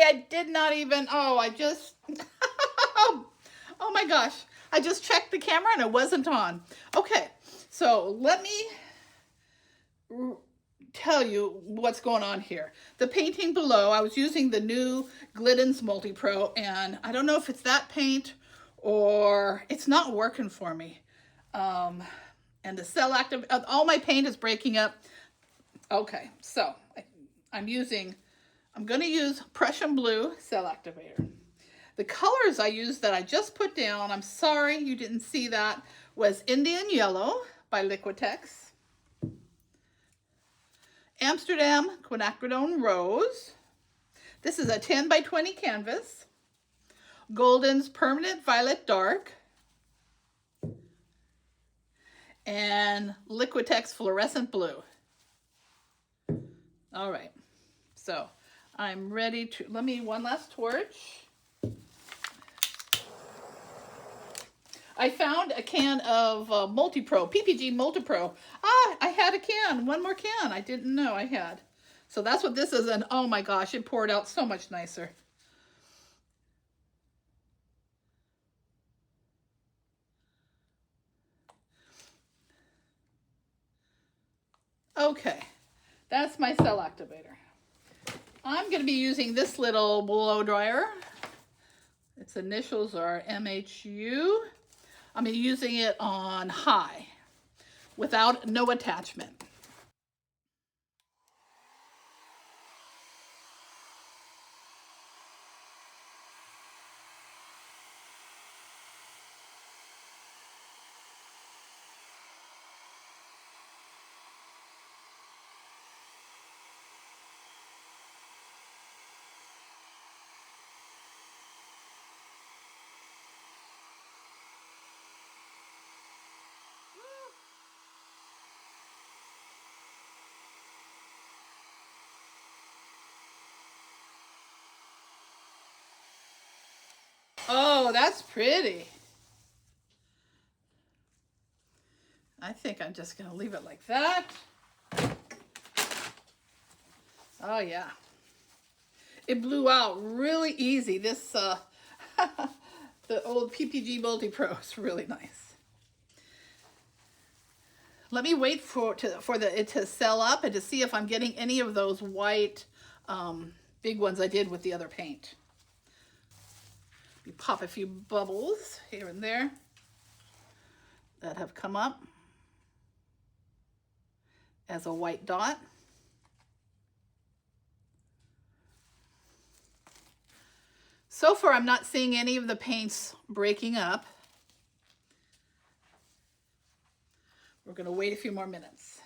I did not even, oh, I just, oh my gosh. I just checked the camera and it wasn't on. Okay, so let me tell you what's going on here. The painting below, I was using the new Glidden's Multi-Pro, and I don't know if it's that paint or it's not working for me. And the cell active, all my paint is breaking up. Okay, so I'm going to use Prussian Blue cell activator. The colors I used that I just put down, I'm sorry you didn't see that, was Indian Yellow by Liquitex, Amsterdam Quinacridone Rose. This is a 10 by 20 canvas. Golden's Permanent Violet Dark. And Liquitex Fluorescent Blue. All right, so I'm ready to, let me, one last torch. I found a can of Multi-Pro, PPG Multi-Pro. Ah, I had a can, one more can. I didn't know I had. So that's what this is, and oh my gosh, it poured out so much nicer. Okay, that's my cell activator. I'm going to be using this little blow dryer. Its initials are MHU. I'm using it on high, without no attachment. Oh, that's pretty. I think I'm just going to leave it like that. Oh, yeah. It blew out really easy. This, the old PPG Multi-Pro is really nice. Let me wait for it to sell up and to see if I'm getting any of those white big ones I did with the other paint. You pop a few bubbles here and there that have come up as a white dot. So far, I'm not seeing any of the paints breaking up. We're going to wait a few more minutes.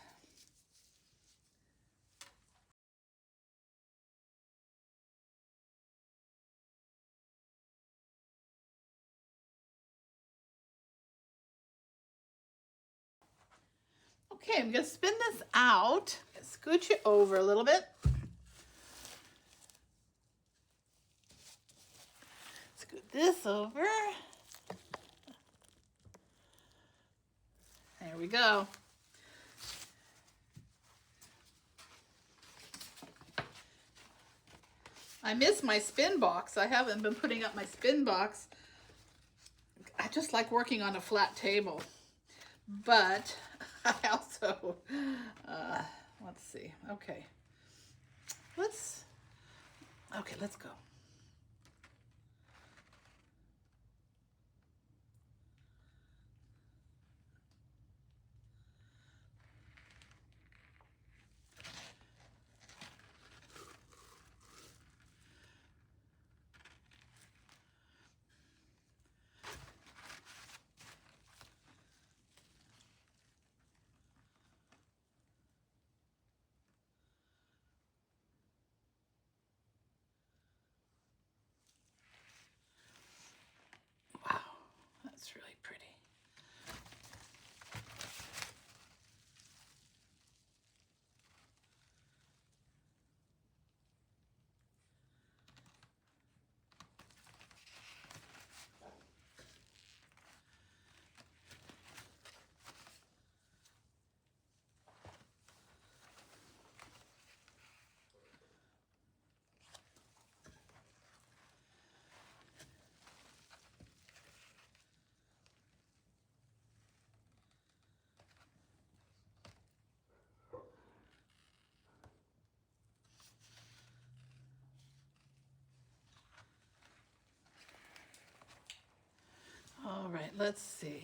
Okay, I'm going to spin this out, scooch it over a little bit. Scoot this over. There we go. I miss my spin box. I haven't been putting up my spin box. I just like working on a flat table. But I also, let's see. Okay. Let's go. right, let's see.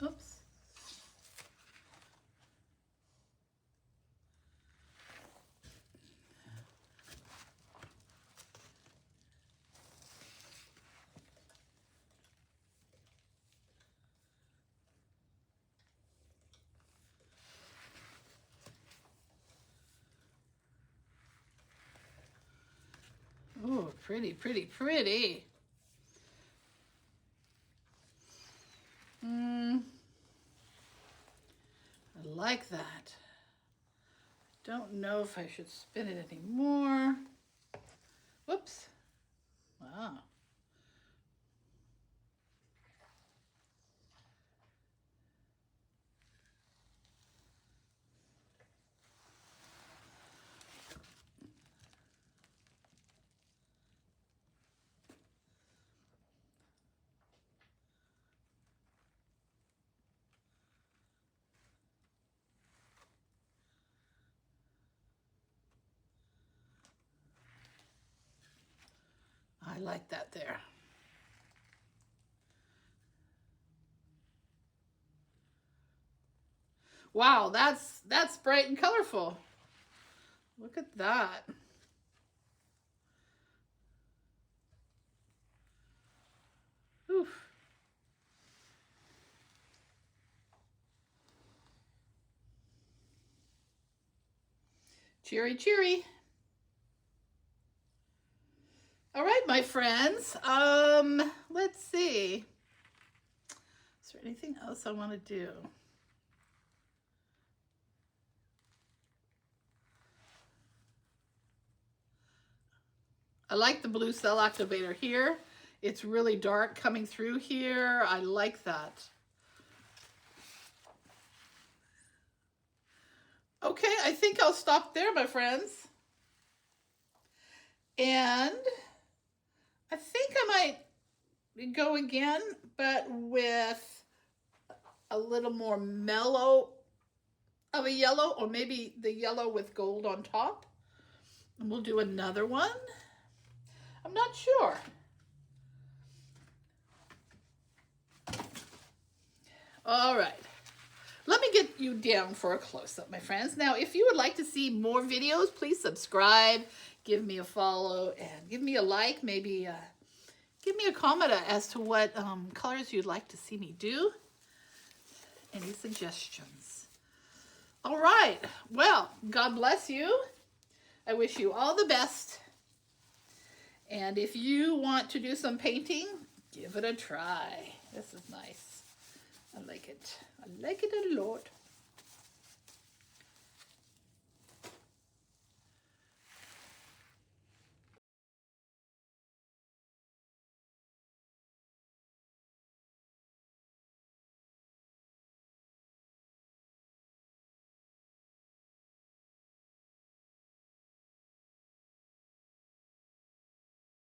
Oops. Oh, pretty, pretty, pretty. I like that. Don't know if I should spin it anymore. Whoops. Wow. I like that there. Wow, that's bright and colorful. Look at that. Oof. Cheery, cheery. All right, my friends. Let's see. Is there anything else I want to do? I like the blue cell activator here. It's really dark coming through here. I like that. Okay, I think I'll stop there, my friends. And I think I might go again, but with a little more mellow of a yellow, or maybe the yellow with gold on top. And we'll do another one. I'm not sure. All right. Let me get you down for a close-up, my friends. Now, if you would like to see more videos, please subscribe, give me a follow, and give me a like. Maybe give me a comment as to what colors you'd like to see me do. Any suggestions? All right. Well, God bless you. I wish you all the best. And if you want to do some painting, give it a try. This is nice. I like it. I like it a lot.